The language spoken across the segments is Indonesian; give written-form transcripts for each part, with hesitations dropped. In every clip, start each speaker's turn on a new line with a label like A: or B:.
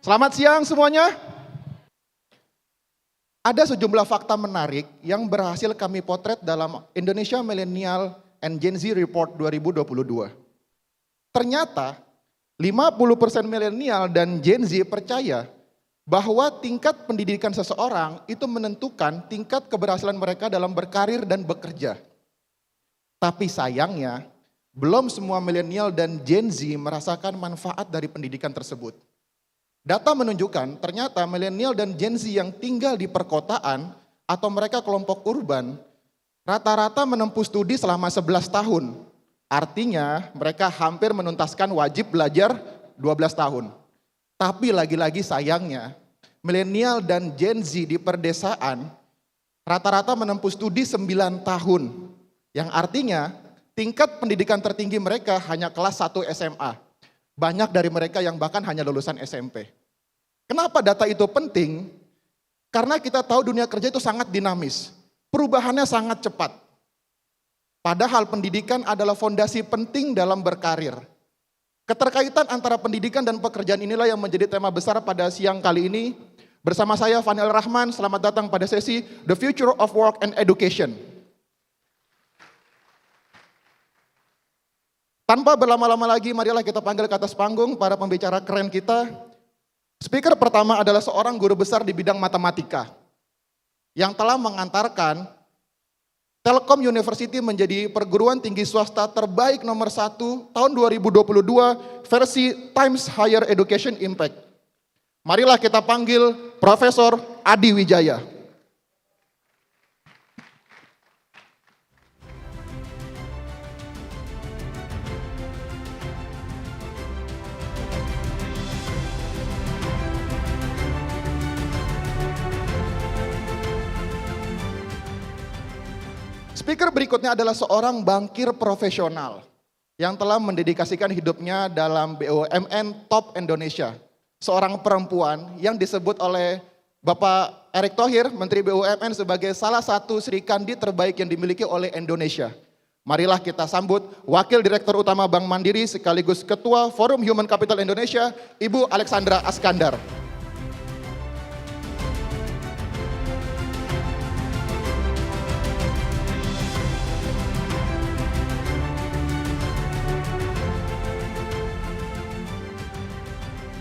A: Selamat siang semuanya. Ada sejumlah fakta menarik yang berhasil kami potret dalam Indonesia Millennial and Gen Z Report 2022. Ternyata 50% milenial dan Gen Z percaya bahwa tingkat pendidikan seseorang itu menentukan tingkat keberhasilan mereka dalam berkarir dan bekerja. Tapi sayangnya, belum semua milenial dan Gen Z merasakan manfaat dari pendidikan tersebut. Data menunjukkan ternyata milenial dan Gen Z yang tinggal di perkotaan atau mereka kelompok urban rata-rata menempuh studi selama 11 tahun. Artinya mereka hampir menuntaskan wajib belajar 12 tahun. Tapi lagi-lagi sayangnya milenial dan Gen Z di perdesaan rata-rata menempuh studi 9 tahun. Yang artinya tingkat pendidikan tertinggi mereka hanya kelas 1 SMA. Banyak dari mereka yang bahkan hanya lulusan SMP. Kenapa data itu penting? Karena kita tahu dunia kerja itu sangat dinamis. Perubahannya sangat cepat. Padahal pendidikan adalah fondasi penting dalam berkarir. Keterkaitan antara pendidikan dan pekerjaan inilah yang menjadi tema besar pada siang kali ini. Bersama saya Fanil Rahman, selamat datang pada sesi The Future of Work and Education. Tanpa berlama-lama lagi, marilah kita panggil ke atas panggung para pembicara keren kita. Speaker pertama adalah seorang guru besar di bidang matematika yang telah mengantarkan Telkom University menjadi perguruan tinggi swasta terbaik nomor 1 tahun 2022 versi Times Higher Education Impact. Marilah kita panggil Profesor Adi Wijaya. Speaker berikutnya adalah seorang bankir profesional yang telah mendedikasikan hidupnya dalam BUMN top Indonesia. Seorang perempuan yang disebut oleh Bapak Erick Thohir, Menteri BUMN sebagai salah satu Sri Kandi terbaik yang dimiliki oleh Indonesia. Marilah kita sambut Wakil Direktur Utama Bank Mandiri sekaligus Ketua Forum Human Capital Indonesia, Ibu Alexandra Askandar.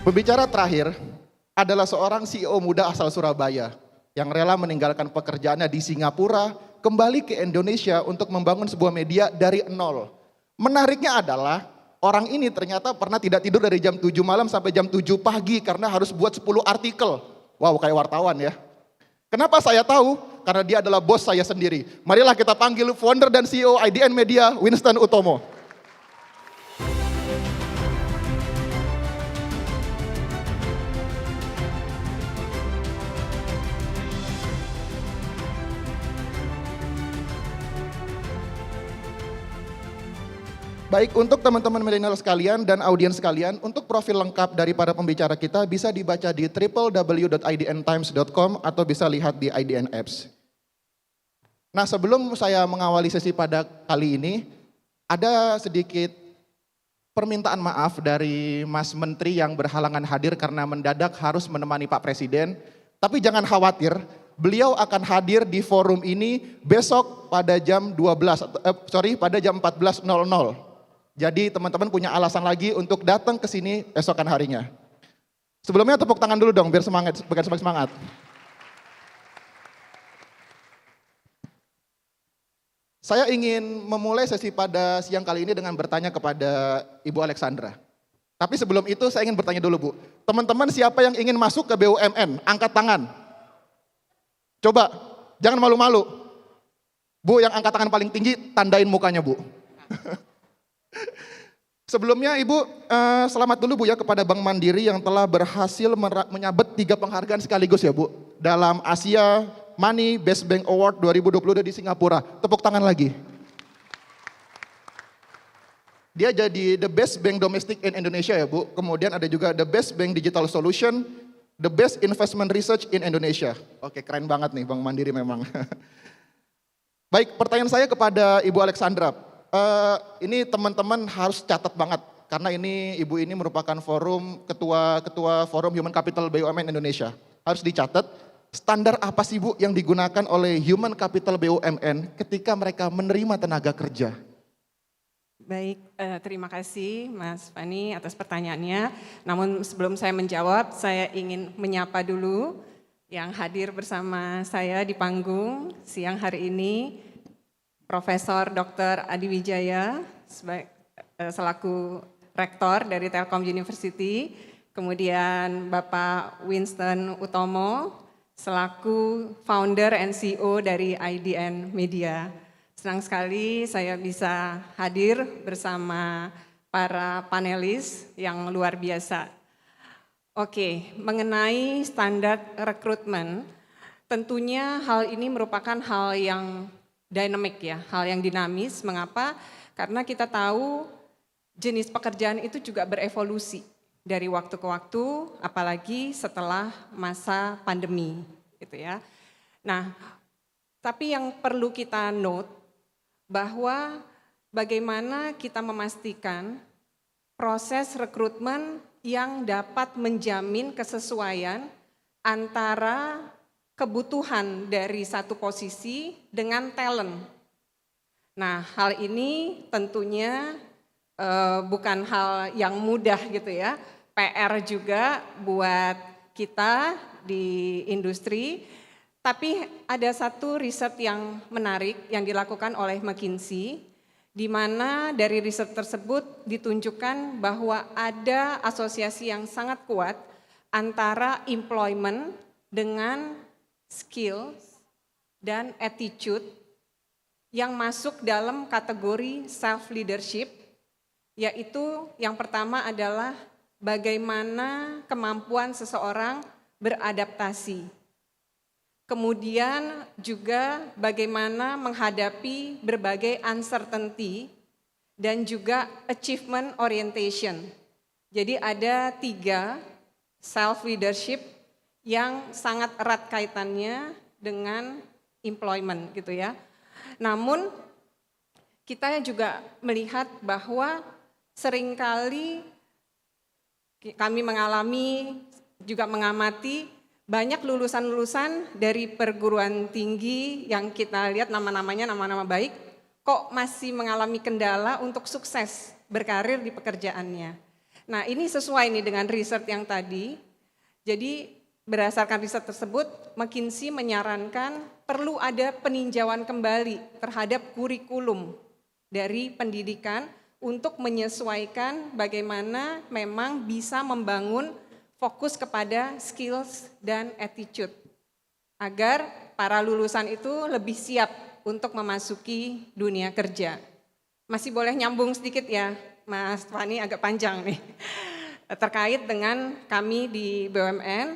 A: Pembicara terakhir adalah seorang CEO muda asal Surabaya yang rela meninggalkan pekerjaannya di Singapura, kembali ke Indonesia untuk membangun sebuah media dari nol. Menariknya adalah orang ini ternyata pernah tidak tidur dari jam 7 malam sampai jam 7 pagi karena harus buat 10 artikel. Wow, kayak wartawan ya. Kenapa saya tahu? Karena dia adalah bos saya sendiri. Marilah kita panggil founder dan CEO IDN Media, Winston Utomo. Baik, untuk teman-teman milenial sekalian dan audiens sekalian, untuk profil lengkap dari para pembicara kita bisa dibaca di www.idntimes.com atau bisa lihat di IDN Apps. Nah, sebelum saya mengawali sesi pada kali ini, ada sedikit permintaan maaf dari Mas Menteri yang berhalangan hadir karena mendadak harus menemani Pak Presiden. Tapi jangan khawatir, beliau akan hadir di forum ini besok pada jam 14.00. Jadi teman-teman punya alasan lagi untuk datang ke sini esokan harinya. Sebelumnya tepuk tangan dulu dong biar semangat, biar semangat. Saya ingin memulai sesi pada siang kali ini dengan bertanya kepada Ibu Alexandra. Tapi sebelum itu saya ingin bertanya dulu Bu. Teman-teman siapa yang ingin masuk ke BUMN? Angkat tangan. Coba, jangan malu-malu. Bu yang angkat tangan paling tinggi, tandain mukanya Bu. Sebelumnya Ibu, selamat dulu Bu ya kepada Bank Mandiri yang telah berhasil menyabet 3 penghargaan sekaligus ya Bu. Dalam Asia Money Best Bank Award 2022 di Singapura. Tepuk tangan lagi. Dia jadi the best bank domestic in Indonesia ya Bu. Kemudian ada juga the best bank digital solution, the best investment research in Indonesia. Oke, keren banget nih Bank Mandiri memang. Baik, pertanyaan saya kepada Ibu Alexandra. Ini teman-teman harus catat banget. karena ini Ibu ini merupakan ketua forum Human Capital BUMN Indonesia. Harus dicatat, standar apa sih Bu yang digunakan oleh Human Capital BUMN ketika mereka menerima tenaga kerja?
B: Baik, terima kasih Mas Fani atas pertanyaannya. Namun sebelum saya menjawab, saya ingin menyapa dulu yang hadir bersama saya di panggung siang hari ini, Profesor Dr. Adi Wijaya selaku Rektor dari Telkom University, kemudian Bapak Winston Utomo selaku Founder and CEO dari IDN Media. Senang sekali saya bisa hadir bersama para panelis yang luar biasa. Oke, mengenai standar rekrutmen, tentunya hal ini merupakan hal yang dynamic ya, hal yang dinamis. Mengapa? Karena kita tahu jenis pekerjaan itu juga berevolusi dari waktu ke waktu, apalagi setelah masa pandemi, gitu ya. Nah, tapi yang perlu kita note bahwa bagaimana kita memastikan proses rekrutmen yang dapat menjamin kesesuaian antara kebutuhan dari satu posisi dengan talent. Nah, hal ini tentunya bukan hal yang mudah gitu ya. PR juga buat kita di industri. Tapi ada satu riset yang menarik yang dilakukan oleh McKinsey, di mana dari riset tersebut ditunjukkan bahwa ada asosiasi yang sangat kuat antara employment dengan skills dan attitude yang masuk dalam kategori self leadership, yaitu yang pertama adalah bagaimana kemampuan seseorang beradaptasi. Kemudian juga bagaimana menghadapi berbagai uncertainty dan juga achievement orientation. Jadi ada 3 self leadership yang sangat erat kaitannya dengan employment gitu ya. Namun kita juga melihat bahwa seringkali kami mengalami juga mengamati banyak lulusan-lulusan dari perguruan tinggi yang kita lihat nama-namanya nama-nama baik, kok masih mengalami kendala untuk sukses berkarir di pekerjaannya. Nah ini sesuai nih dengan riset yang tadi, jadi berdasarkan riset tersebut McKinsey menyarankan perlu ada peninjauan kembali terhadap kurikulum dari pendidikan untuk menyesuaikan bagaimana memang bisa membangun fokus kepada skills dan attitude agar para lulusan itu lebih siap untuk memasuki dunia kerja. Masih boleh nyambung sedikit ya, Mas Fani, agak panjang nih. Terkait dengan kami di BUMN,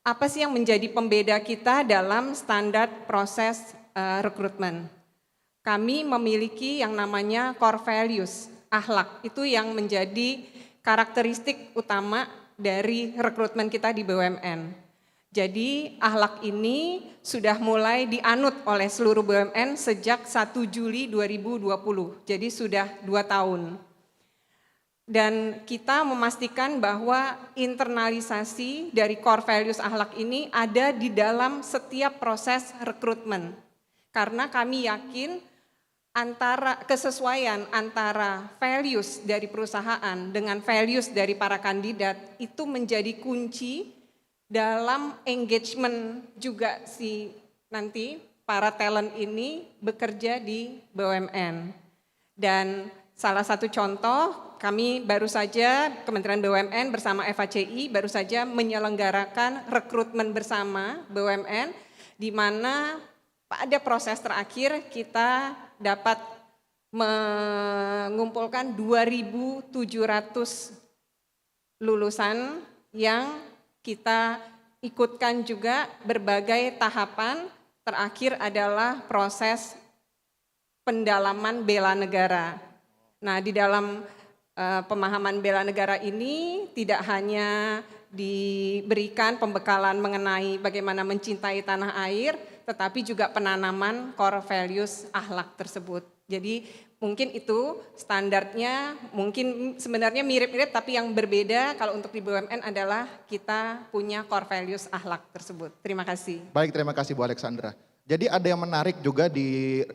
B: apa sih yang menjadi pembeda kita dalam standar proses rekrutmen? Kami memiliki yang namanya core values, akhlak, itu yang menjadi karakteristik utama dari rekrutmen kita di BUMN. Jadi akhlak ini sudah mulai dianut oleh seluruh BUMN sejak 1 Juli 2020, jadi sudah 2 tahun. Dan kita memastikan bahwa internalisasi dari core values akhlak ini ada di dalam setiap proses rekrutmen. Karena kami yakin kesesuaian antara values dari perusahaan dengan values dari para kandidat itu menjadi kunci dalam engagement juga nanti para talent ini bekerja di BUMN. Dan salah satu contoh, kami baru saja Kementerian BUMN bersama FHCI baru saja menyelenggarakan rekrutmen bersama BUMN, di mana pada proses terakhir kita dapat mengumpulkan 2.700 lulusan yang kita ikutkan juga berbagai tahapan. Terakhir adalah proses pendalaman bela negara. Nah, di dalam pemahaman bela negara ini tidak hanya diberikan pembekalan mengenai bagaimana mencintai tanah air, tetapi juga penanaman core values akhlak tersebut. Jadi mungkin itu standarnya mungkin sebenarnya mirip-mirip, tapi yang berbeda kalau untuk di BUMN adalah kita punya core values akhlak tersebut. Terima kasih.
A: Baik, terima kasih Bu Alexandra. Jadi ada yang menarik juga di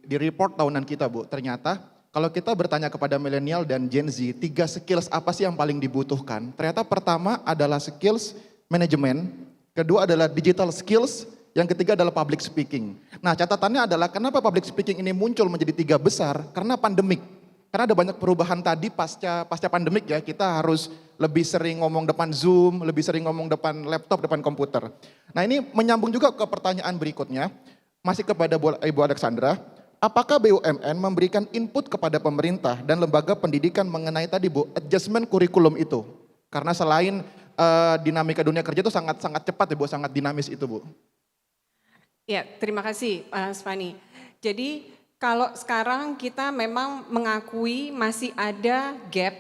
A: report tahunan kita Bu. Ternyata kalau kita bertanya kepada milenial dan Gen Z, 3 skills apa sih yang paling dibutuhkan? Ternyata pertama adalah skills manajemen, kedua adalah digital skills, yang ketiga adalah public speaking. Nah catatannya adalah kenapa public speaking ini muncul menjadi 3 besar? Karena pandemik. Karena ada banyak perubahan tadi pasca pandemik ya, kita harus lebih sering ngomong depan Zoom, lebih sering ngomong depan laptop, depan komputer. Nah ini menyambung juga ke pertanyaan berikutnya, masih kepada Ibu Alexandra, apakah BUMN memberikan input kepada pemerintah dan lembaga pendidikan mengenai tadi Bu, adjustment kurikulum itu? Karena selain dinamika dunia kerja itu sangat cepat ya Bu, sangat dinamis itu Bu.
B: Ya, terima kasih Mas Fani. Jadi kalau sekarang kita memang mengakui masih ada gap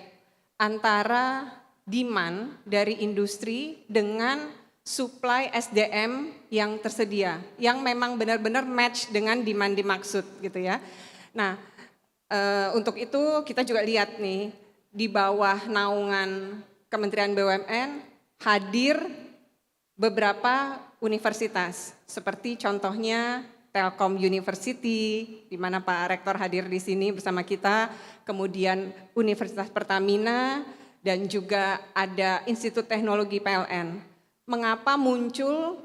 B: antara demand dari industri dengan supply SDM yang tersedia, yang memang benar-benar match dengan demand dimaksud gitu ya. Nah, untuk itu kita juga lihat nih, di bawah naungan Kementerian BUMN hadir beberapa universitas, seperti contohnya Telkom University, di mana Pak Rektor hadir di sini bersama kita, kemudian Universitas Pertamina, dan juga ada Institut Teknologi PLN. Mengapa muncul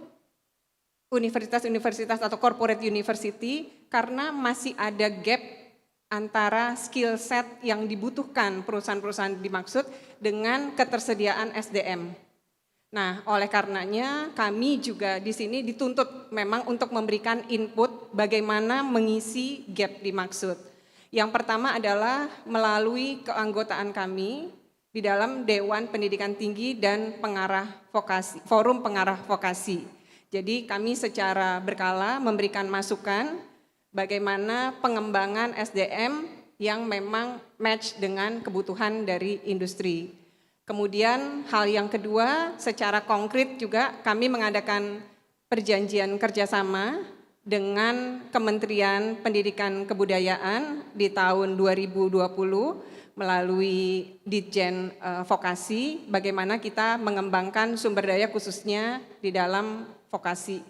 B: universitas-universitas atau corporate university? Karena masih ada gap antara skill set yang dibutuhkan perusahaan-perusahaan dimaksud dengan ketersediaan SDM. Nah, oleh karenanya kami juga di sini dituntut memang untuk memberikan input bagaimana mengisi gap dimaksud. Yang pertama adalah melalui keanggotaan kami di dalam Dewan Pendidikan Tinggi dan Pengarah Vokasi, Forum Pengarah Vokasi. Jadi kami secara berkala memberikan masukan bagaimana pengembangan SDM yang memang match dengan kebutuhan dari industri. Kemudian hal yang kedua, secara konkret juga kami mengadakan perjanjian kerjasama dengan Kementerian Pendidikan Kebudayaan di tahun 2020 melalui Ditjen Vokasi, bagaimana kita mengembangkan sumber daya khususnya di dalam vokasi.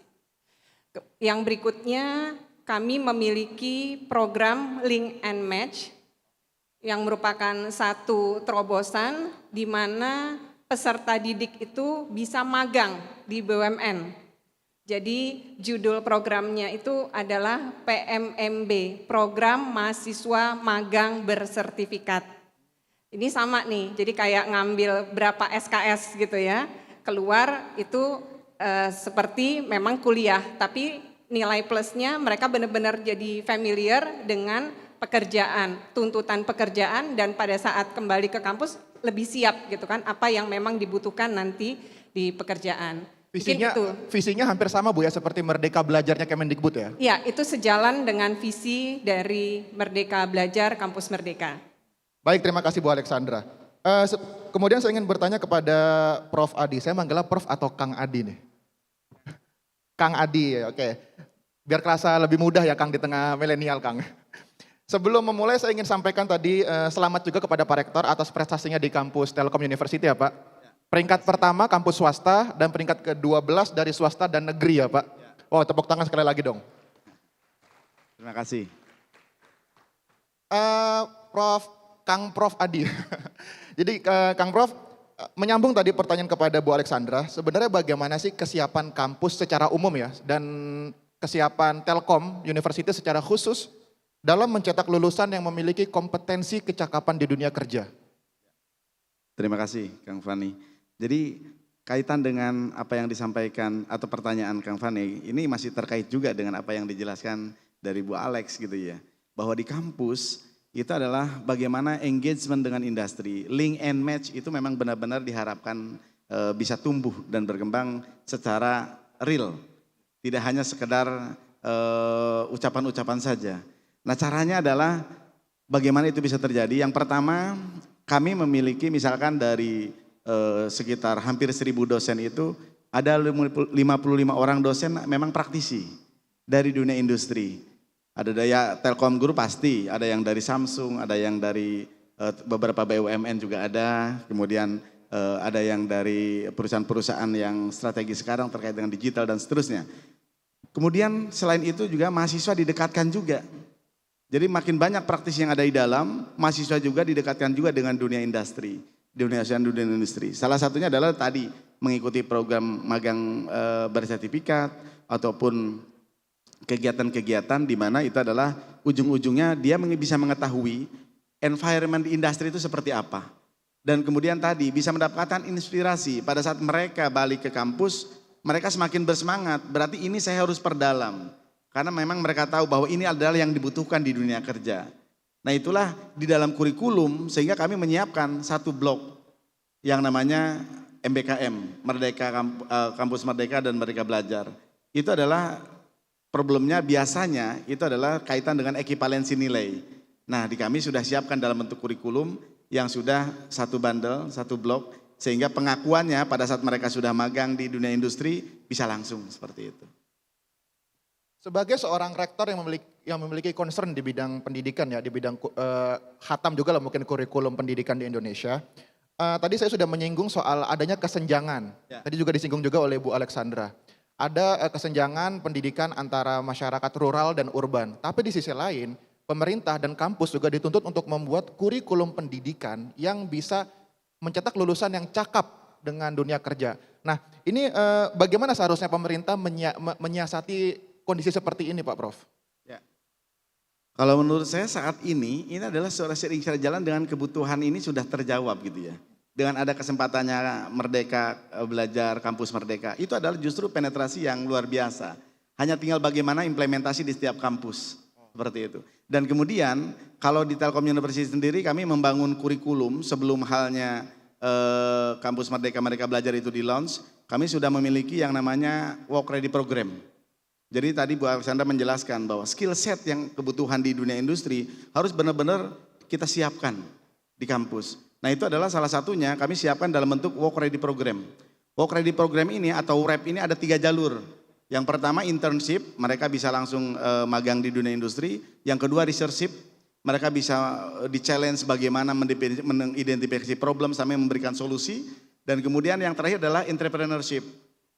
B: Yang berikutnya, kami memiliki program Link and Match yang merupakan satu terobosan di mana peserta didik itu bisa magang di BUMN. Jadi judul programnya itu adalah PMMB, Program Mahasiswa Magang Bersertifikat. Ini sama nih, jadi kayak ngambil berapa SKS gitu ya, keluar itu seperti memang kuliah, tapi nilai plusnya mereka benar-benar jadi familiar dengan pekerjaan, tuntutan pekerjaan, dan pada saat kembali ke kampus lebih siap gitu kan, apa yang memang dibutuhkan nanti di pekerjaan.
A: Visinya hampir sama Bu ya, seperti Merdeka Belajarnya Kemendikbud ya?
B: Ya, itu sejalan dengan visi dari Merdeka Belajar Kampus Merdeka.
A: Baik, terima kasih Bu Alexandra. Kemudian saya ingin bertanya kepada Prof. Adi, saya manggilnya Prof atau Kang Adi nih? Kang Adi, oke. Biar kerasa lebih mudah ya Kang di tengah milenial Kang. Sebelum memulai saya ingin sampaikan tadi selamat juga kepada Pak Rektor atas prestasinya di kampus Telkom University ya Pak. Peringkat pertama kampus swasta dan peringkat ke-12 dari swasta dan negeri ya Pak. Wow, tepuk tangan sekali lagi dong.
C: Terima kasih.
A: Prof Adi. Jadi Kang Prof, menyambung tadi pertanyaan kepada Bu Alexandra, sebenarnya bagaimana sih kesiapan kampus secara umum ya dan kesiapan Telkom University secara khusus dalam mencetak lulusan yang memiliki kompetensi kecakapan di dunia kerja?
C: Terima kasih Kang Fani. Jadi kaitan dengan apa yang disampaikan atau pertanyaan Kang Fani, ini masih terkait juga dengan apa yang dijelaskan dari Bu Alex gitu ya. Bahwa di kampus itu adalah bagaimana engagement dengan industri, link and match itu memang benar-benar diharapkan bisa tumbuh dan berkembang secara real. Tidak hanya sekedar ucapan-ucapan saja. Nah caranya adalah bagaimana itu bisa terjadi. Yang pertama kami memiliki misalkan dari sekitar hampir 1.000 dosen itu ada 55 orang dosen memang praktisi dari dunia industri. Ada daya Telkom Group pasti, ada yang dari Samsung, ada yang dari beberapa BUMN juga ada, kemudian ada yang dari perusahaan-perusahaan yang strategis sekarang terkait dengan digital dan seterusnya. Kemudian selain itu juga mahasiswa didekatkan juga. Jadi makin banyak praktisi yang ada di dalam, mahasiswa juga didekatkan juga dengan dunia industri, dunia industri. Salah satunya adalah tadi mengikuti program magang bersertifikat ataupun kegiatan-kegiatan di mana itu adalah ujung-ujungnya dia bisa mengetahui environment di industri itu seperti apa. Dan kemudian tadi bisa mendapatkan inspirasi pada saat mereka balik ke kampus, mereka semakin bersemangat, berarti ini saya harus perdalam. Karena memang mereka tahu bahwa ini adalah yang dibutuhkan di dunia kerja. Nah itulah di dalam kurikulum sehingga kami menyiapkan satu blok yang namanya MBKM, Kampus Merdeka dan Merdeka Belajar. Itu adalah problemnya biasanya itu adalah kaitan dengan ekivalensi nilai. Nah di kami sudah siapkan dalam bentuk kurikulum yang sudah satu bundle, satu blok, sehingga pengakuannya pada saat mereka sudah magang di dunia industri bisa langsung seperti itu.
A: Sebagai seorang rektor yang memiliki concern di bidang pendidikan ya, di bidang khatam juga lah mungkin kurikulum pendidikan di Indonesia. Tadi saya sudah menyinggung soal adanya kesenjangan. Ya. Tadi juga disinggung juga oleh Bu Alexandra. Ada kesenjangan pendidikan antara masyarakat rural dan urban. Tapi di sisi lain, pemerintah dan kampus juga dituntut untuk membuat kurikulum pendidikan yang bisa mencetak lulusan yang cakap dengan dunia kerja. Nah, ini bagaimana seharusnya pemerintah menyiasati kondisi seperti ini, Pak Prof?
C: Ya. Kalau menurut saya saat ini adalah seiring jalan dengan kebutuhan ini sudah terjawab gitu ya. Dengan ada kesempatannya Merdeka Belajar, Kampus Merdeka, itu adalah justru penetrasi yang luar biasa. Hanya tinggal bagaimana implementasi di setiap kampus, seperti itu. Dan kemudian kalau di Telkom University sendiri kami membangun kurikulum sebelum halnya Kampus Merdeka Belajar itu di launch, kami sudah memiliki yang namanya Work Ready Program. Jadi tadi Bu Alexandra menjelaskan bahwa skill set yang kebutuhan di dunia industri harus benar-benar kita siapkan di kampus. Nah itu adalah salah satunya kami siapkan dalam bentuk Work Ready Program. Work Ready Program ini atau WRAP ini ada 3 jalur. Yang pertama internship, mereka bisa langsung magang di dunia industri. Yang kedua researchship, mereka bisa di-challenge bagaimana mengidentifikasi problem sampai memberikan solusi. Dan kemudian yang terakhir adalah entrepreneurship.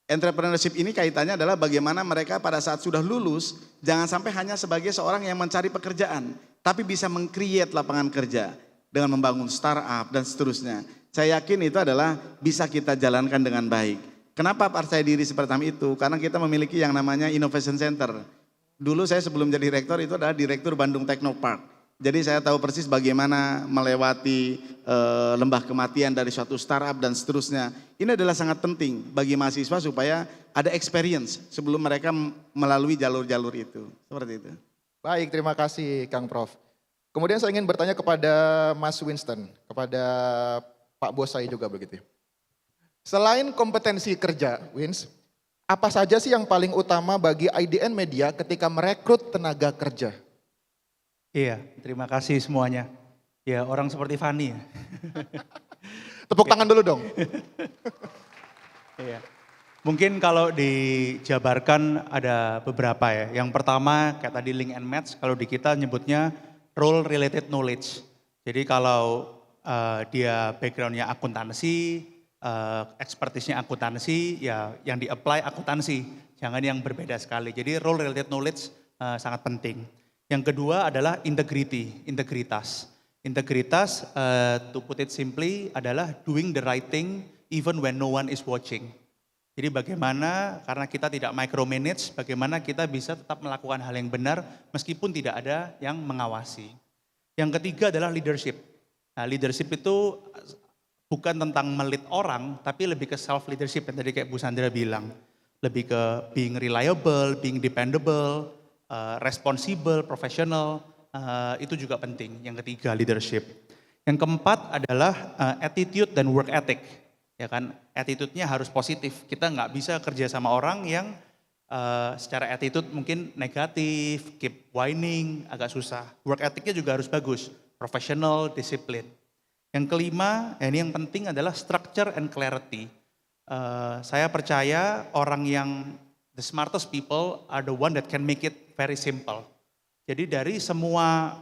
C: Entrepreneurship ini kaitannya adalah bagaimana mereka pada saat sudah lulus, jangan sampai hanya sebagai seorang yang mencari pekerjaan, tapi bisa meng-create lapangan kerja dengan membangun startup dan seterusnya. Saya yakin itu adalah bisa kita jalankan dengan baik. Kenapa percaya diri seperti itu? Karena kita memiliki yang namanya Innovation Center. Dulu saya sebelum jadi rektor itu adalah direktur Bandung Technopark. Jadi saya tahu persis bagaimana melewati lembah kematian dari suatu startup dan seterusnya. Ini adalah sangat penting bagi mahasiswa supaya ada experience sebelum mereka melalui jalur-jalur itu. Seperti itu.
A: Baik, terima kasih Kang Prof. Kemudian saya ingin bertanya kepada Mas Winston, kepada Pak Bos saya juga begitu. Selain kompetensi kerja, Wins, apa saja sih yang paling utama bagi IDN Media ketika merekrut tenaga kerja?
D: Iya, terima kasih semuanya. Ya orang seperti Fanny ya.
A: Tepuk tangan dulu dong.
D: Iya. Mungkin kalau dijabarkan ada beberapa ya. Yang pertama kayak tadi link and match, kalau di kita nyebutnya role related knowledge. Jadi kalau dia backgroundnya akuntansi, expertise-nya akuntansi, ya yang di-apply akuntansi. Jangan yang berbeda sekali. Jadi role related knowledge sangat penting. Yang kedua adalah integritas. Integritas, to put it simply, adalah doing the right thing even when no one is watching. Jadi bagaimana, karena kita tidak micromanage, bagaimana kita bisa tetap melakukan hal yang benar meskipun tidak ada yang mengawasi. Yang ketiga adalah leadership. Nah, leadership itu bukan tentang melit orang, tapi lebih ke self leadership yang tadi kayak Bu Sandra bilang. Lebih ke being reliable, being dependable, responsible, professional, itu juga penting. Yang ketiga leadership. Yang keempat adalah attitude dan work ethic. Ya kan, attitude-nya harus positif. Kita nggak bisa kerja sama orang yang secara attitude mungkin negatif, keep whining, agak susah. Work ethic-nya juga harus bagus, professional, disiplin. Yang kelima, ini yang penting adalah structure and clarity. Saya percaya orang yang the smartest people are the one that can make it very simple. Jadi dari semua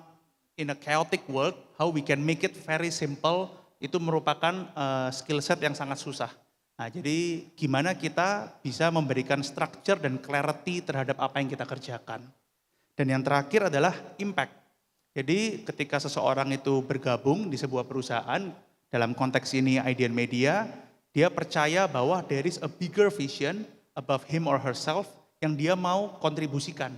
D: in a chaotic world, how we can make it very simple, itu merupakan skill set yang sangat susah. Nah, jadi gimana kita bisa memberikan structure dan clarity terhadap apa yang kita kerjakan. Dan yang terakhir adalah impact. Jadi ketika seseorang itu bergabung di sebuah perusahaan, dalam konteks ini IDN Media, dia percaya bahwa there is a bigger vision above him or herself yang dia mau kontribusikan.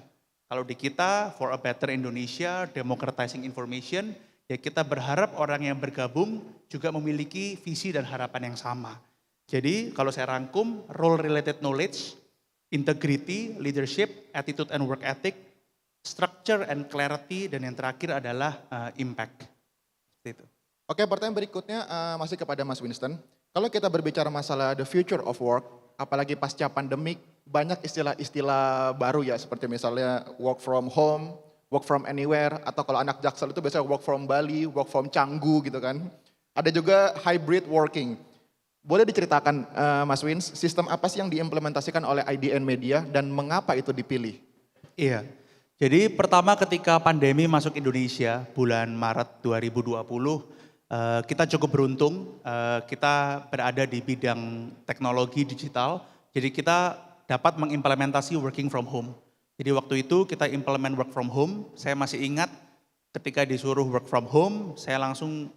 D: Kalau di kita, for a better Indonesia, democratizing information, ya kita berharap orang yang bergabung juga memiliki visi dan harapan yang sama. Jadi kalau saya rangkum, role related knowledge, integrity, leadership, attitude and work ethic, structure and clarity, dan yang terakhir adalah impact. Seperti itu.
A: Oke, pertanyaan berikutnya masih kepada Mas Winston. Kalau kita berbicara masalah the future of work, apalagi pasca pandemik, banyak istilah-istilah baru ya, seperti misalnya work from home, work from anywhere, atau kalau anak Jaksel itu biasanya work from Bali, work from Canggu gitu kan. Ada juga hybrid working. Boleh diceritakan Mas Wins, sistem apa sih yang diimplementasikan oleh IDN Media dan mengapa itu dipilih?
D: Iya, jadi pertama ketika pandemi masuk Indonesia bulan Maret 2020, kita cukup beruntung, kita berada di bidang teknologi digital, jadi kita dapat mengimplementasi working from home. Jadi waktu itu kita implement work from home, saya masih ingat ketika disuruh work from home, saya langsung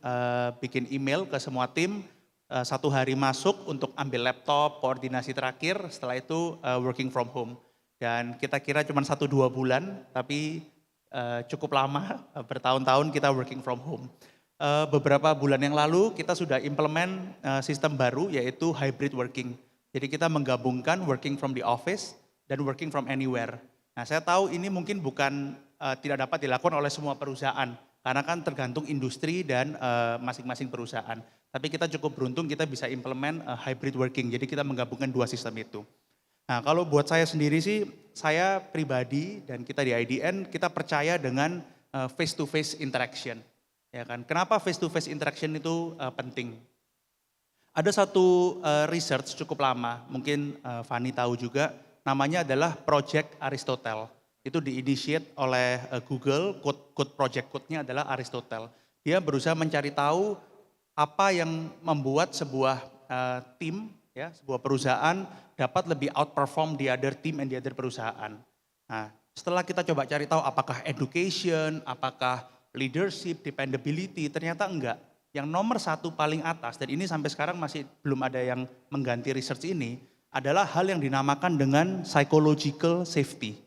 D: bikin email ke semua tim, 1 hari masuk untuk ambil laptop, koordinasi terakhir, setelah itu working from home. Dan kita kira cuma 1-2 bulan, tapi cukup lama, bertahun-tahun kita working from home. Beberapa bulan yang lalu kita sudah implement sistem baru yaitu hybrid working. Jadi kita menggabungkan working from the office dan working from anywhere. Nah saya tahu ini mungkin bukan tidak dapat dilakukan oleh semua perusahaan karena kan tergantung industri dan masing-masing perusahaan. Tapi kita cukup beruntung kita bisa implement hybrid working. Jadi kita menggabungkan 2 sistem itu. Nah kalau buat saya sendiri sih, saya pribadi dan kita di IDN kita percaya dengan face to face interaction. Ya kan? Kenapa face to face interaction itu penting? Ada satu research cukup lama, mungkin Fanny tahu juga, namanya adalah Project Aristotle. Itu diinitiate oleh Google, code project code-nya adalah Aristotle. Dia berusaha mencari tahu apa yang membuat sebuah tim, ya, sebuah perusahaan dapat lebih outperform the other team and the other perusahaan. Nah, setelah kita coba cari tahu apakah education, apakah leadership, dependability, ternyata enggak. Yang nomor 1 paling atas, dan ini sampai sekarang masih belum ada yang mengganti research ini, adalah hal yang dinamakan dengan psychological safety.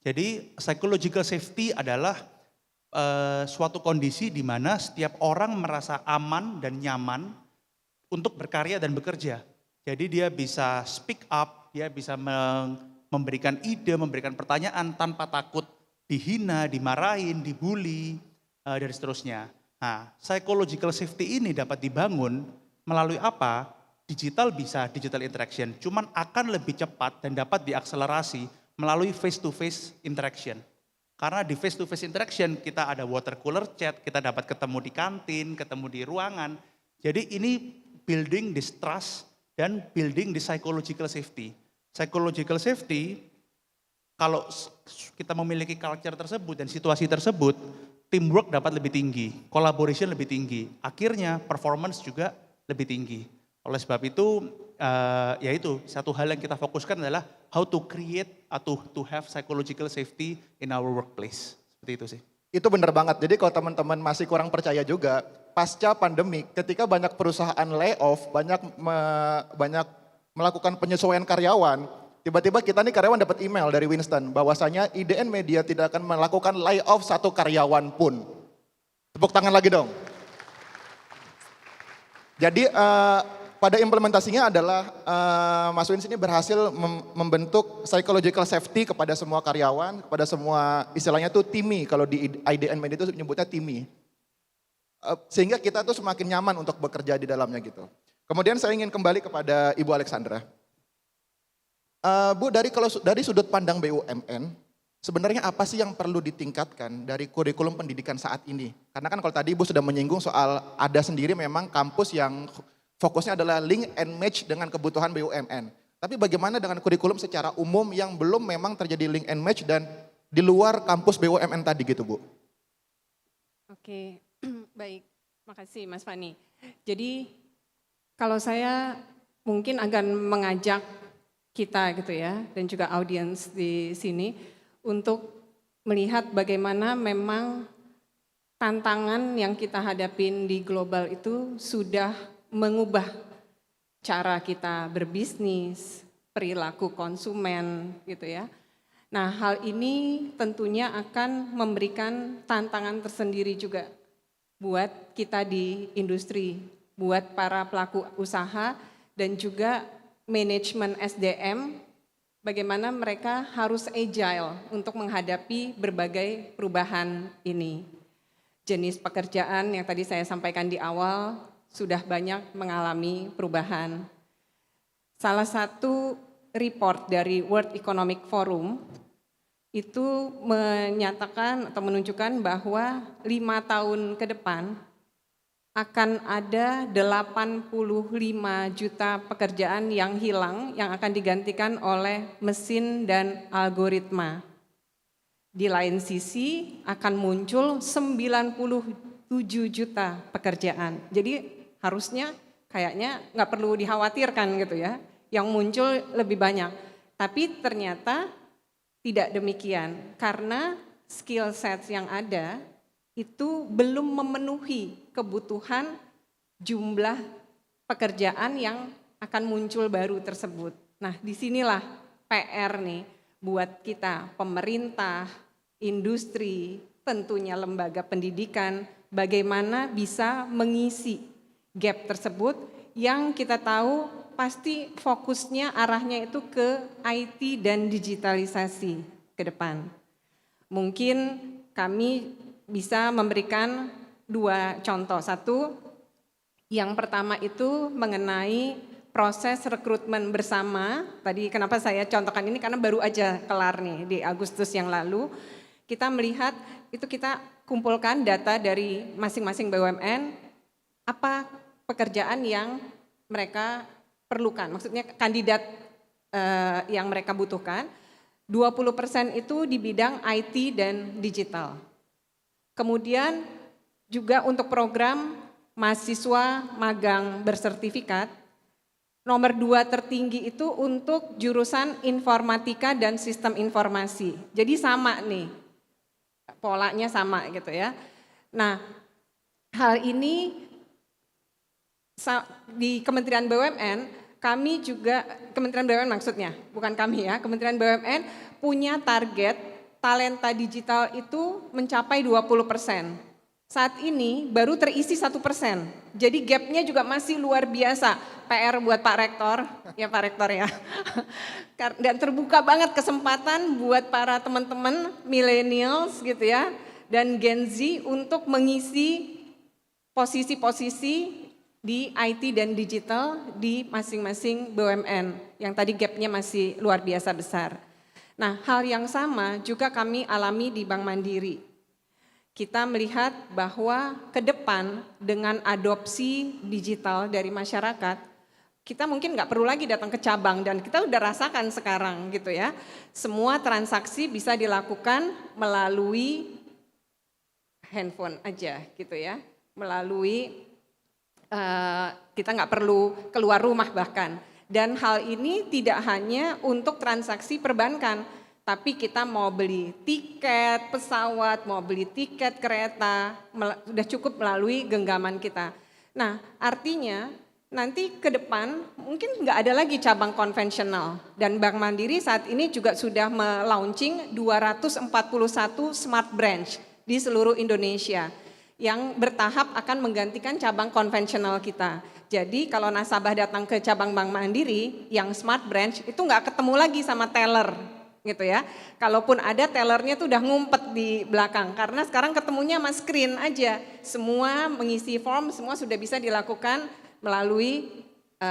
D: Jadi psychological safety adalah suatu kondisi di mana setiap orang merasa aman dan nyaman untuk berkarya dan bekerja. Jadi dia bisa speak up, dia bisa memberikan ide, memberikan pertanyaan tanpa takut dihina, dimarahin, dibully, dan seterusnya. Nah, psychological safety ini dapat dibangun melalui apa? Digital bisa, digital interaction. Cuman akan lebih cepat dan dapat diakselerasi melalui face-to-face interaction. Karena di face-to-face interaction kita ada water cooler chat, kita dapat ketemu di kantin, ketemu di ruangan. Jadi ini building this trust dan building the psychological safety. Psychological safety, kalau kita memiliki culture tersebut dan situasi tersebut, teamwork dapat lebih tinggi, collaboration lebih tinggi, akhirnya performance juga lebih tinggi. Oleh sebab itu, yaitu satu hal yang kita fokuskan adalah how to create atau to have psychological safety in our workplace. Seperti itu sih.
A: Itu benar banget. Jadi kalau teman-teman masih kurang percaya juga, pasca pandemi, ketika banyak perusahaan layoff, banyak melakukan penyesuaian karyawan, tiba-tiba kita nih karyawan dapat email dari Winston bahwasanya IDN Media tidak akan melakukan layoff 1 karyawan pun. Tepuk tangan lagi dong. Jadi pada implementasinya adalah Mas Wins ini berhasil membentuk psychological safety kepada semua karyawan, kepada semua istilahnya tuh TIMI, kalau di IDN Media itu menyebutnya TIMI. Sehingga kita tuh semakin nyaman untuk bekerja di dalamnya gitu. Kemudian saya ingin kembali kepada Ibu Alexandra. Bu, dari sudut pandang BUMN, sebenarnya apa sih yang perlu ditingkatkan dari kurikulum pendidikan saat ini? Karena kan kalau tadi Ibu sudah menyinggung soal ada sendiri memang kampus yang fokusnya adalah link and match dengan kebutuhan BUMN. Tapi bagaimana dengan kurikulum secara umum yang belum memang terjadi link and match dan di luar kampus BUMN tadi gitu Bu.
B: Oke, baik. Makasih Mas Fani. Jadi kalau saya mungkin akan mengajak kita gitu ya, dan juga audiens di sini untuk melihat bagaimana memang tantangan yang kita hadapin di global itu sudah mengubah cara kita berbisnis, perilaku konsumen gitu ya. Nah, hal ini tentunya akan memberikan tantangan tersendiri juga buat kita di industri, buat para pelaku usaha dan juga manajemen SDM, bagaimana mereka harus agile untuk menghadapi berbagai perubahan ini. Jenis pekerjaan yang tadi saya sampaikan di awal sudah banyak mengalami perubahan. Salah satu report dari World Economic Forum itu menyatakan atau menunjukkan bahwa 5 tahun ke depan akan ada 85 juta pekerjaan yang hilang yang akan digantikan oleh mesin dan algoritma. Di lain sisi akan muncul 97 juta pekerjaan. Jadi harusnya kayaknya nggak perlu dikhawatirkan gitu ya, yang muncul lebih banyak. Tapi ternyata tidak demikian, karena skill set yang ada itu belum memenuhi kebutuhan jumlah pekerjaan yang akan muncul baru tersebut. Nah, disinilah PR nih buat kita, pemerintah, industri, tentunya lembaga pendidikan, bagaimana bisa mengisi gap tersebut yang kita tahu pasti fokusnya arahnya itu ke IT dan digitalisasi ke depan. Mungkin kami bisa memberikan 2 contoh. Satu, yang pertama itu mengenai proses rekrutmen bersama. Tadi kenapa saya contohkan ini karena baru aja kelar nih di Agustus yang lalu. Kita melihat itu kita kumpulkan data dari masing-masing BUMN, apa pekerjaan yang mereka perlukan, maksudnya kandidat yang mereka butuhkan. 20% itu di bidang IT dan digital. Kemudian juga untuk program mahasiswa magang bersertifikat, nomor 2 tertinggi itu untuk jurusan informatika dan sistem informasi. Jadi sama nih, polanya sama gitu ya. Nah, hal ini di Kementerian BUMN, kami juga, Kementerian BUMN maksudnya, bukan kami ya, Kementerian BUMN punya target talenta digital itu mencapai 20%. Saat ini baru terisi 1%. Jadi gapnya juga masih luar biasa. PR buat Pak Rektor, ya Pak Rektor ya. Dan terbuka banget kesempatan buat para teman-teman millennials gitu ya, dan Gen Z untuk mengisi posisi-posisi di IT dan digital di masing-masing BUMN yang tadi gapnya masih luar biasa besar. Nah, hal yang sama juga kami alami di Bank Mandiri. Kita melihat bahwa ke depan dengan adopsi digital dari masyarakat, kita mungkin nggak perlu lagi datang ke cabang dan kita udah rasakan sekarang gitu ya. Semua transaksi bisa dilakukan melalui handphone aja gitu ya, melalui kita nggak perlu keluar rumah bahkan. Dan hal ini tidak hanya untuk transaksi perbankan, tapi kita mau beli tiket pesawat, mau beli tiket kereta, sudah cukup melalui genggaman kita. Nah, artinya nanti ke depan mungkin nggak ada lagi cabang konvensional. Dan Bank Mandiri saat ini juga sudah melaunching 241 smart branch di seluruh Indonesia yang bertahap akan menggantikan cabang konvensional kita. Jadi kalau nasabah datang ke cabang Bank Mandiri yang smart branch itu nggak ketemu lagi sama teller gitu ya. Kalaupun ada tellernya tuh udah ngumpet di belakang karena sekarang ketemunya sama screen aja. Semua mengisi form, semua sudah bisa dilakukan melalui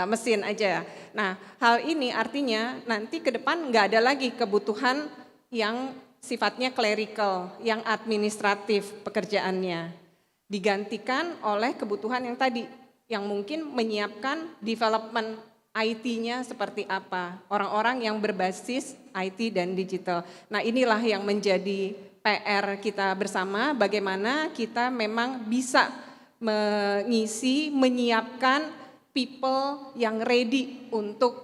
B: mesin aja. Nah, hal ini artinya nanti ke depan nggak ada lagi kebutuhan yang sifatnya clerical, yang administratif pekerjaannya. Digantikan oleh kebutuhan yang tadi, yang mungkin menyiapkan development IT-nya seperti apa, orang-orang yang berbasis IT dan digital. Nah, inilah yang menjadi PR kita bersama, bagaimana kita memang bisa menyiapkan people yang ready untuk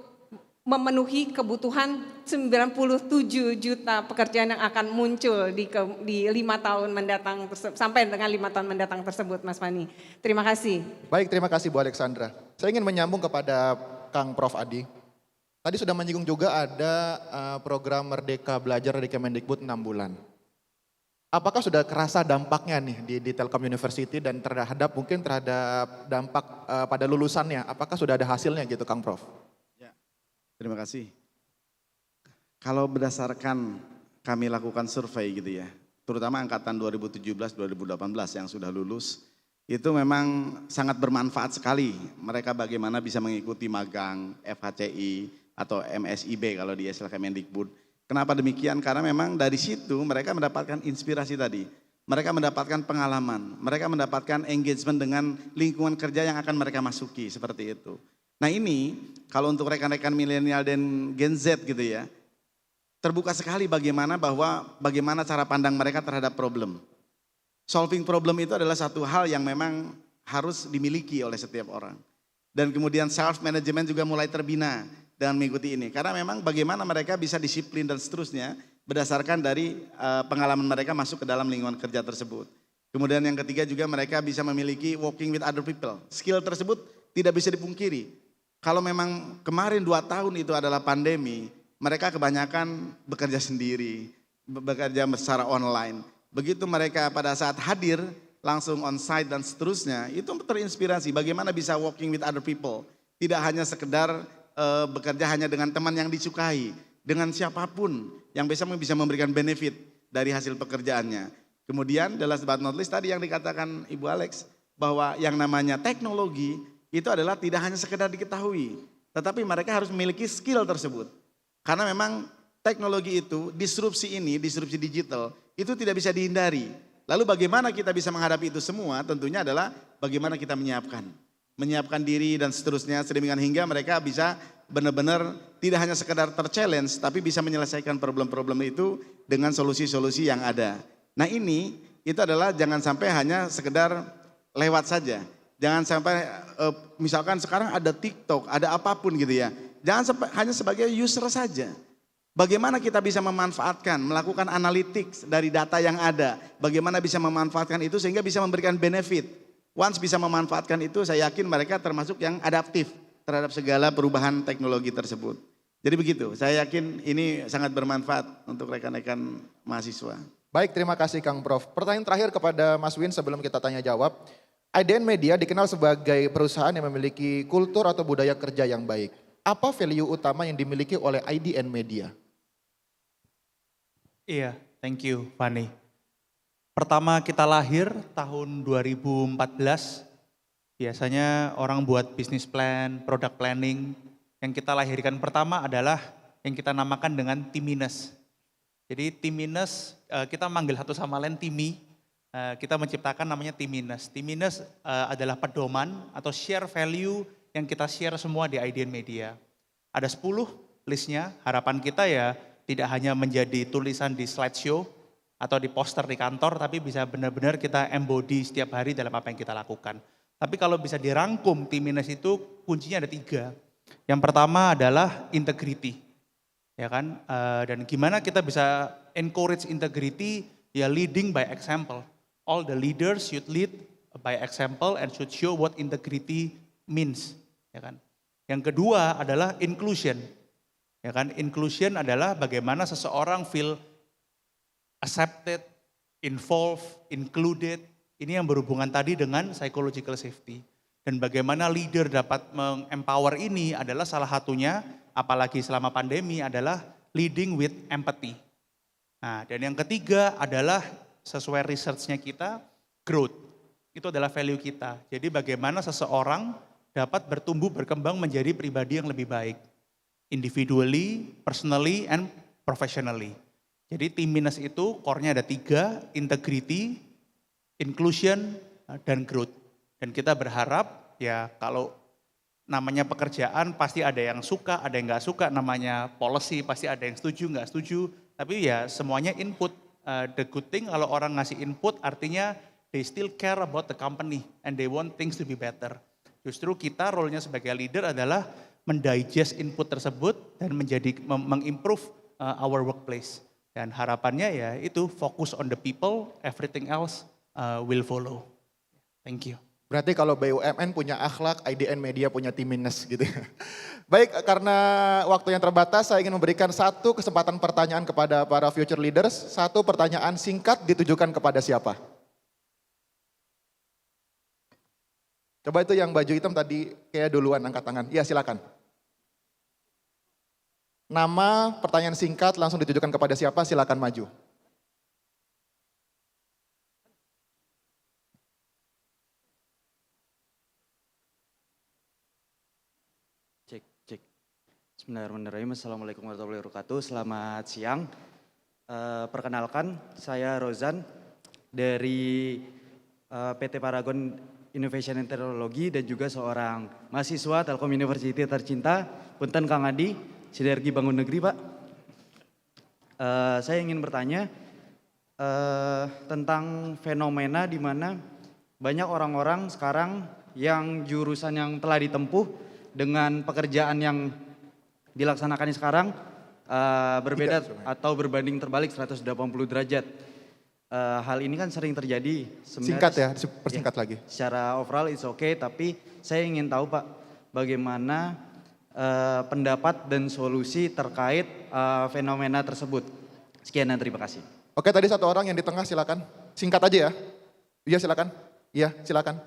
B: memenuhi kebutuhan 97 juta pekerjaan yang akan muncul di 5 tahun mendatang, sampai dengan 5 tahun mendatang tersebut, Mas Fani. Terima kasih.
A: Baik, terima kasih Bu Alexandra. Saya ingin menyambung kepada Kang Prof. Adi. Tadi sudah menyinggung juga ada program Merdeka Belajar dari Kemendikbud 6 bulan. Apakah sudah kerasa dampaknya nih di Telkom University dan terhadap dampak pada lulusannya? Apakah sudah ada hasilnya gitu Kang Prof?
C: Ya, terima kasih. Kalau berdasarkan kami lakukan survei gitu ya, terutama angkatan 2017-2018 yang sudah lulus, itu memang sangat bermanfaat sekali. Mereka bagaimana bisa mengikuti magang, FHCI, atau MSIB kalau di SL Kemendikbud. Kenapa demikian? Karena memang dari situ mereka mendapatkan inspirasi tadi. Mereka mendapatkan pengalaman, mereka mendapatkan engagement dengan lingkungan kerja yang akan mereka masuki, seperti itu. Nah ini, kalau untuk rekan-rekan milenial dan Gen Z gitu ya, terbuka sekali bagaimana cara pandang mereka terhadap problem. Solving problem itu adalah satu hal yang memang harus dimiliki oleh setiap orang. Dan kemudian self management juga mulai terbina dengan mengikuti ini. Karena memang bagaimana mereka bisa disiplin dan seterusnya berdasarkan dari pengalaman mereka masuk ke dalam lingkungan kerja tersebut. Kemudian yang ketiga juga mereka bisa memiliki working with other people. Skill tersebut tidak bisa dipungkiri. Kalau memang kemarin 2 tahun itu adalah pandemi, mereka kebanyakan bekerja sendiri, bekerja secara online. Begitu mereka pada saat hadir langsung on site dan seterusnya, itu terinspirasi bagaimana bisa working with other people. Tidak hanya sekedar bekerja hanya dengan teman yang disukai, dengan siapapun yang bisa memberikan benefit dari hasil pekerjaannya. Kemudian last but not least tadi yang dikatakan Ibu Alex, bahwa yang namanya teknologi itu adalah tidak hanya sekedar diketahui, tetapi mereka harus memiliki skill tersebut. Karena memang teknologi itu, disrupsi digital, itu tidak bisa dihindari. Lalu bagaimana kita bisa menghadapi itu semua? Tentunya adalah bagaimana kita menyiapkan diri dan seterusnya, sedemikian hingga mereka bisa benar-benar tidak hanya sekedar ter-challenge, tapi bisa menyelesaikan problem-problem itu dengan solusi-solusi yang ada. Nah ini, itu adalah jangan sampai hanya sekedar lewat saja. Jangan sampai misalkan sekarang ada TikTok, ada apapun gitu ya. Jangan hanya sebagai user saja. Bagaimana kita bisa memanfaatkan, melakukan analytics dari data yang ada. Bagaimana bisa memanfaatkan itu sehingga bisa memberikan benefit. Once bisa memanfaatkan itu, saya yakin mereka termasuk yang adaptif terhadap segala perubahan teknologi tersebut. Jadi begitu, saya yakin ini sangat bermanfaat untuk rekan-rekan mahasiswa.
A: Baik, terima kasih Kang Prof. Pertanyaan terakhir kepada Mas Win sebelum kita tanya jawab. IDN Media dikenal sebagai perusahaan yang memiliki kultur atau budaya kerja yang baik. Apa value utama yang dimiliki oleh IDN Media?
D: Iya, thank you Fani. Pertama kita lahir tahun 2014, biasanya orang buat bisnis plan, product planning. Yang kita lahirkan pertama adalah yang kita namakan dengan Timinus. Jadi Timinus, kita manggil satu sama lain Timi, kita menciptakan namanya Timinus. Timinus adalah pedoman atau share value yang kita share semua di IDN Media. Ada 10 listnya, harapan kita ya tidak hanya menjadi tulisan di slideshow atau di poster di kantor, tapi bisa benar-benar kita embody setiap hari dalam apa yang kita lakukan. Tapi kalau bisa dirangkum Timinus itu kuncinya ada 3. Yang pertama adalah integrity, ya kan? Dan gimana kita bisa encourage integrity, ya leading by example. All the leaders should lead by example and should show what integrity means, ya kan? Yang kedua adalah inclusion. Ya kan, inclusion adalah bagaimana seseorang feel accepted, involved, included. Ini yang berhubungan tadi dengan psychological safety. Dan bagaimana leader dapat mengempower ini adalah salah satunya, apalagi selama pandemi, adalah leading with empathy. Nah, dan yang ketiga adalah sesuai research-nya kita, growth. Itu adalah value kita. Jadi bagaimana seseorang dapat bertumbuh, berkembang menjadi pribadi yang lebih baik. Individually, personally, and professionally. Jadi Timinus itu core-nya ada 3, integrity, inclusion, dan growth. Dan kita berharap ya kalau namanya pekerjaan pasti ada yang suka, ada yang nggak suka, namanya policy pasti ada yang setuju, nggak setuju. Tapi ya semuanya input. The good thing kalau orang ngasih input artinya they still care about the company and they want things to be better. Justru kita role-nya sebagai leader adalah mendigest input tersebut dan mengimprove our workplace. Dan harapannya ya itu fokus on the people, everything else will follow. Thank you.
A: Berarti kalau BUMN punya akhlak, IDN Media punya timiness gitu ya. Baik, karena waktu yang terbatas saya ingin memberikan satu kesempatan pertanyaan kepada para future leaders. Satu pertanyaan singkat ditujukan kepada siapa? Coba itu yang baju hitam tadi kayak duluan angkat tangan. Iya silakan. Nama, pertanyaan singkat langsung ditujukan kepada siapa, silakan maju.
E: Cek. Bismillahirrahmanirrahim. Assalamualaikum warahmatullahi wabarakatuh. Selamat siang. Perkenalkan, saya Rozan dari PT Paragon Innovation and Technology dan juga seorang mahasiswa Telkom University tercinta. Punten Kang Adi, Sinergi Bangun Negeri Pak. Saya ingin bertanya tentang fenomena di mana banyak orang-orang sekarang yang jurusan yang telah ditempuh dengan pekerjaan yang dilaksanakan sekarang berbeda atau berbanding terbalik 180 derajat. Hal ini kan sering terjadi sebenarnya.
A: Singkat ya, persingkat lagi.
E: Secara overall it's okay, tapi saya ingin tahu Pak bagaimana pendapat dan solusi terkait fenomena tersebut. Sekian dan terima kasih.
A: Oke, tadi satu orang yang di tengah silakan. Singkat aja ya. Iya silakan. Iya silakan.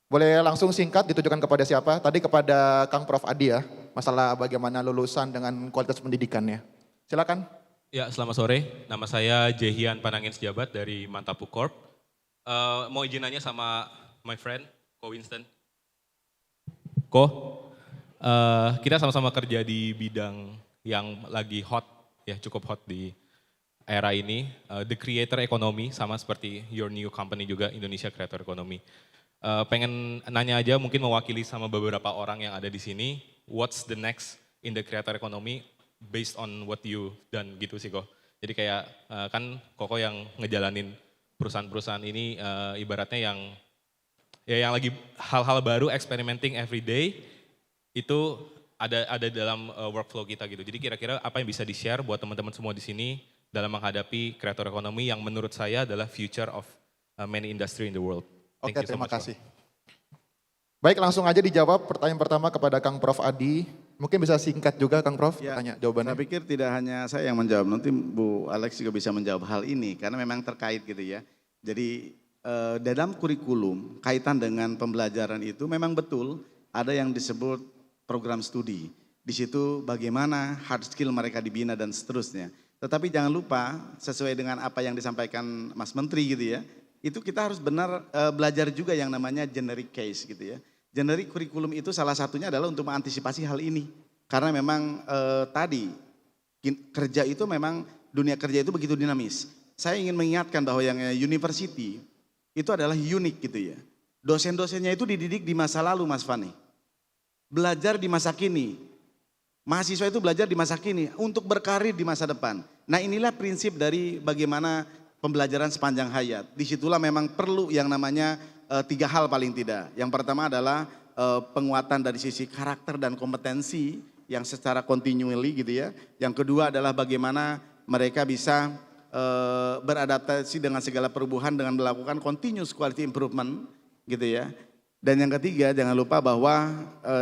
A: Boleh langsung singkat ditujukan kepada siapa? Tadi kepada Kang Prof Adi ya. Masalah bagaimana lulusan dengan kualitas pendidikannya. Silakan.
F: Ya, selamat sore. Nama saya Jehian Panangin Sejabat dari Mantapu Corp. Mau izin nanya sama my friend, Ko Winston. Ko, kita sama-sama kerja di bidang yang lagi hot, ya cukup hot di era ini. The creator economy, sama seperti your new company juga, Indonesia Creator Economy. Pengen nanya aja, mungkin mewakili sama beberapa orang yang ada di sini, what's the next in the creator economy based on what you done gitu sih Ko. Jadi kayak kan Koko yang ngejalanin perusahaan-perusahaan ini ibaratnya yang lagi hal-hal baru, experimenting every day, itu ada dalam workflow kita gitu. Jadi kira-kira apa yang bisa di-share buat teman-teman semua di sini dalam menghadapi creator economy yang menurut saya adalah future of many industry in the world.
A: Oke, terima kasih. Baik, langsung aja dijawab pertanyaan pertama kepada Kang Prof Adi. Mungkin bisa singkat juga Kang Prof,
C: Ya,
A: tanya jawabannya.
C: saya pikir tidak hanya saya yang menjawab, nanti Bu Alex juga bisa menjawab hal ini karena memang terkait gitu ya. Jadi dalam kurikulum kaitan dengan pembelajaran itu memang betul ada yang disebut program studi. Di situ bagaimana hard skill mereka dibina dan seterusnya. Tetapi jangan lupa sesuai dengan apa yang disampaikan Mas Menteri gitu ya. Itu kita harus benar belajar juga yang namanya generic case gitu ya. Generic kurikulum itu salah satunya adalah untuk mengantisipasi hal ini. Karena memang tadi kerja itu memang dunia kerja itu begitu dinamis. Saya ingin mengingatkan bahwa yang university itu adalah unik gitu ya. Dosen-dosennya itu dididik di masa lalu Mas Fani. Belajar di masa kini. Mahasiswa itu belajar di masa kini untuk berkarir di masa depan. Nah inilah prinsip dari bagaimana pembelajaran sepanjang hayat. Disitulah memang perlu yang namanya 3 hal paling tidak. Yang pertama adalah penguatan dari sisi karakter dan kompetensi yang secara continually gitu ya. Yang kedua adalah bagaimana mereka bisa beradaptasi dengan segala perubahan dengan melakukan continuous quality improvement gitu ya. Dan yang ketiga jangan lupa bahwa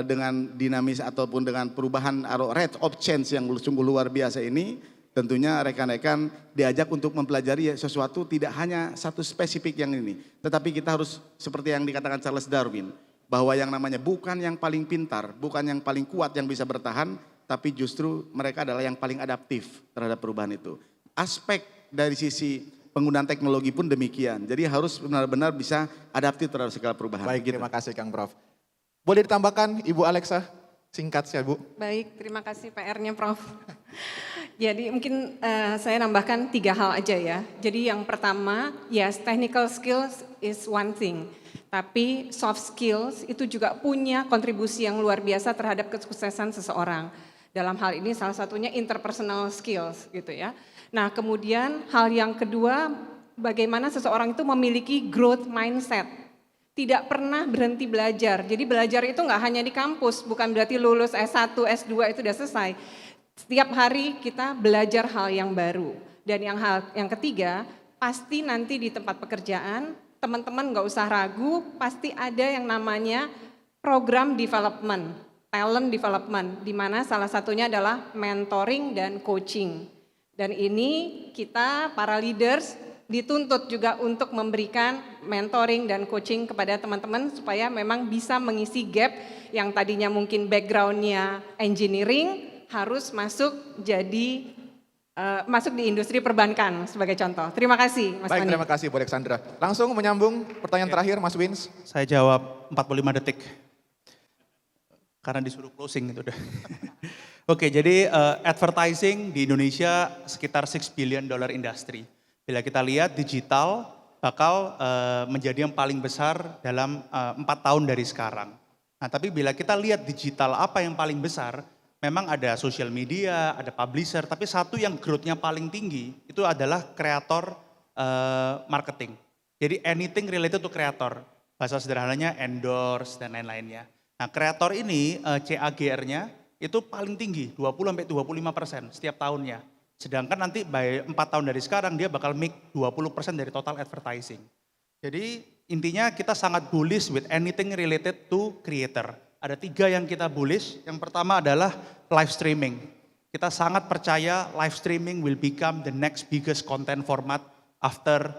C: dengan dinamis ataupun dengan perubahan rate of change yang sungguh luar biasa ini, tentunya rekan-rekan diajak untuk mempelajari sesuatu tidak hanya satu spesifik yang ini. Tetapi kita harus seperti yang dikatakan Charles Darwin, bahwa yang namanya bukan yang paling pintar, bukan yang paling kuat yang bisa bertahan, tapi justru mereka adalah yang paling adaptif terhadap perubahan itu. Aspek dari sisi penggunaan teknologi pun demikian. Jadi harus benar-benar bisa adaptif terhadap segala perubahan.
A: Baik,
C: gitu.
A: terima kasih Kang Prof. Boleh ditambahkan Ibu Alexa, singkat ya Bu.
B: Baik, terima kasih PR-nya Prof. Jadi mungkin saya nambahkan 3 hal aja ya. Jadi yang pertama, yes, technical skills is one thing. Tapi soft skills itu juga punya kontribusi yang luar biasa terhadap kesuksesan seseorang. Dalam hal ini salah satunya interpersonal skills gitu ya. Nah kemudian hal yang kedua, bagaimana seseorang itu memiliki growth mindset. Tidak pernah berhenti belajar. Jadi belajar itu nggak hanya di kampus, bukan berarti lulus S1, S2 itu udah selesai. Setiap hari kita belajar hal yang baru. Dan yang ketiga, pasti nanti di tempat pekerjaan, teman-teman nggak usah ragu, pasti ada yang namanya program development, talent development, di mana salah satunya adalah mentoring dan coaching. Dan ini kita para leaders dituntut juga untuk memberikan mentoring dan coaching kepada teman-teman supaya memang bisa mengisi gap yang tadinya mungkin background-nya engineering harus masuk di industri perbankan sebagai contoh. Terima kasih Mas
A: Baik,
B: Fani.
A: terima kasih Bu Alexandra. Langsung menyambung pertanyaan terakhir Mas Wins.
D: Saya jawab 45 detik. Karena disuruh closing itu udah. Oke, jadi advertising di Indonesia sekitar $6 billion industry. Bila kita lihat digital bakal menjadi yang paling besar dalam 4 tahun dari sekarang. Nah tapi bila kita lihat digital apa yang paling besar, memang ada social media, ada publisher, tapi satu yang growth-nya paling tinggi itu adalah kreator marketing. Jadi anything related to kreator, bahasa sederhananya endorse dan lain-lainnya. Nah kreator ini CAGR-nya itu paling tinggi, 20-25% setiap tahunnya. Sedangkan nanti by 4 tahun dari sekarang dia bakal make 20% dari total advertising. Jadi intinya kita sangat bullish with anything related to creator. Ada 3 yang kita bullish. Yang pertama adalah live streaming. Kita sangat percaya live streaming will become the next biggest content format after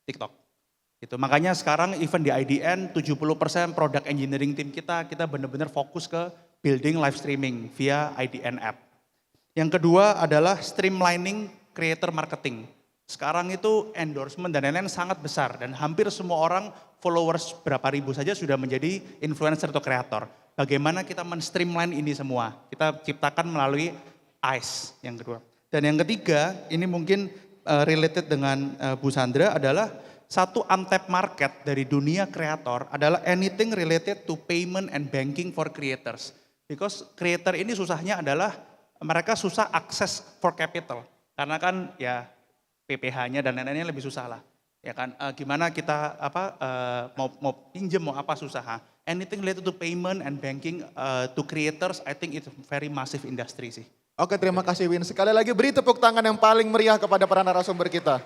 D: TikTok. Gitu. Makanya sekarang even di IDN 70% product engineering team kita benar-benar fokus ke building live streaming via IDN app. Yang kedua adalah streamlining creator marketing. Sekarang itu endorsement dan lain-lain sangat besar dan hampir semua orang followers berapa ribu saja sudah menjadi influencer atau kreator. Bagaimana kita men-streamline ini semua? Kita ciptakan melalui ICE yang kedua. Dan yang ketiga, ini mungkin related dengan Bu Sandra adalah satu untapped market dari dunia kreator adalah anything related to payment and banking for creators. Because creator ini susahnya adalah mereka susah akses for capital. Karena kan ya PPh-nya dan lain-lainnya lebih susah lah. Ya kan, gimana kita mau pinjem mau apa susah. Anything related to payment and banking to creators, I think it's very massive industry sih.
A: Oke, terima kasih Win. Sekali lagi beri tepuk tangan yang paling meriah kepada para narasumber kita.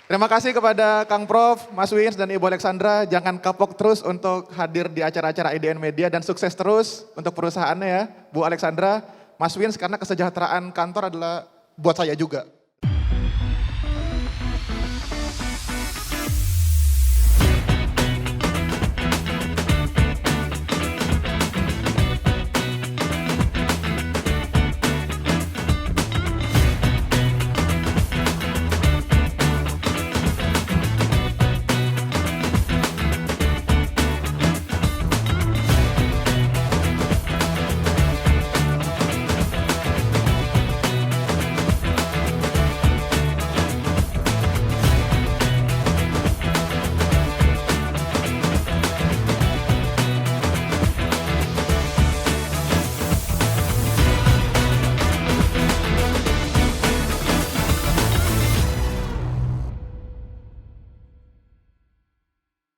A: Terima kasih kepada Kang Prof, Mas Wins, dan Ibu Alexandra. Jangan kapok terus untuk hadir di acara-acara IDN Media dan sukses terus untuk perusahaannya ya. Bu Alexandra, Mas Wins, karena kesejahteraan kantor adalah buat saya juga.